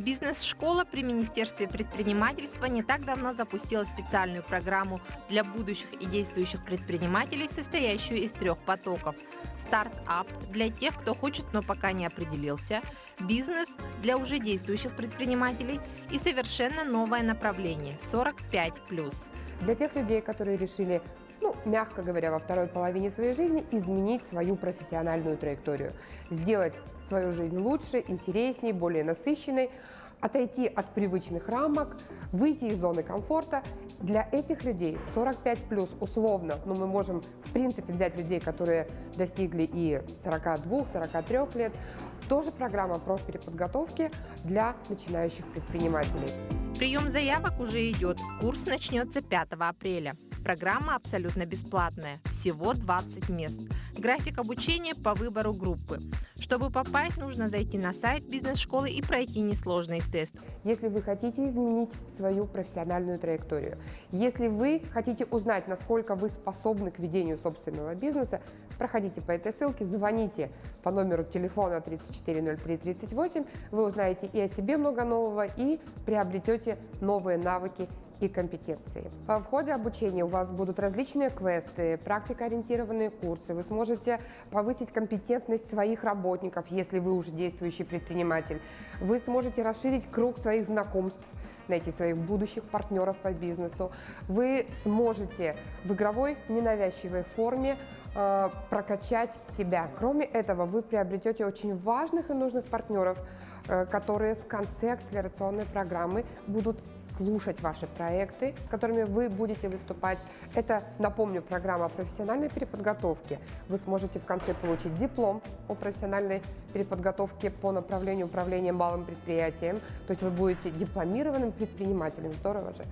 Бизнес-школа при Министерстве предпринимательства не так давно запустила специальную программу для будущих и действующих предпринимателей, состоящую из трех потоков. Стартап для тех, кто хочет, но пока не определился, бизнес для уже действующих предпринимателей и совершенно новое направление – 45+. Для тех людей, которые решили, мягко говоря, во второй половине своей жизни изменить свою профессиональную траекторию, сделать свою жизнь лучше, интереснее, более насыщенной, отойти от привычных рамок, выйти из зоны комфорта. Для этих людей 45+ условно, мы можем в принципе взять людей, которые достигли и 42-43 лет, тоже программа профпереподготовки для начинающих предпринимателей. Прием заявок уже идет. Курс начнется 5 апреля. Программа абсолютно бесплатная. Всего 20 мест. График обучения по выбору группы. Чтобы попасть, нужно зайти на сайт бизнес-школы и пройти несложный тест. Если вы хотите изменить свою профессиональную траекторию, если вы хотите узнать, насколько вы способны к ведению собственного бизнеса, проходите по этой ссылке, звоните по номеру телефона 340338, вы узнаете и о себе много нового, и приобретете новые навыки и компетенции. В ходе обучения у вас будут различные квесты, практикоориентированные курсы. Вы сможете повысить компетентность своих работников, если вы уже действующий предприниматель. Вы сможете расширить круг своих знакомств, найти своих будущих партнеров по бизнесу. Вы сможете в игровой ненавязчивой форме прокачать себя. Кроме этого, вы приобретете очень важных и нужных партнеров, которые в конце акселерационной программы будут слушать ваши проекты, с которыми вы будете выступать. Это, напомню, программа профессиональной переподготовки. Вы сможете в конце получить диплом о профессиональной переподготовке по направлению управления малым предприятием. То есть вы будете дипломированным предпринимателем. Здорово же.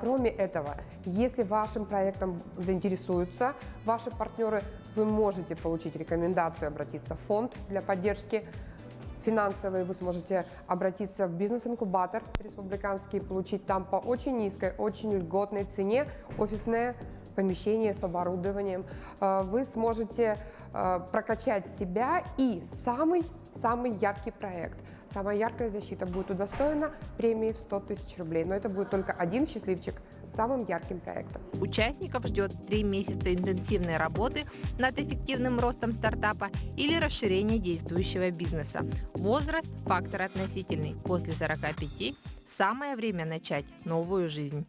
Кроме этого, если вашим проектом заинтересуются ваши партнеры, вы можете получить рекомендацию обратиться в фонд для поддержки финансовые, вы сможете обратиться в бизнес-инкубатор республиканский, получить там по очень низкой, очень льготной цене офисное помещение с оборудованием. Вы сможете прокачать себя, и самый яркий проект, самая яркая защита будет удостоена премии в 100 000 рублей. Но это будет только один счастливчик с самым ярким проектом. Участников ждет 3 месяца интенсивной работы над эффективным ростом стартапа или расширение действующего бизнеса. Возраст – фактор относительный. После 45 – самое время начать новую жизнь.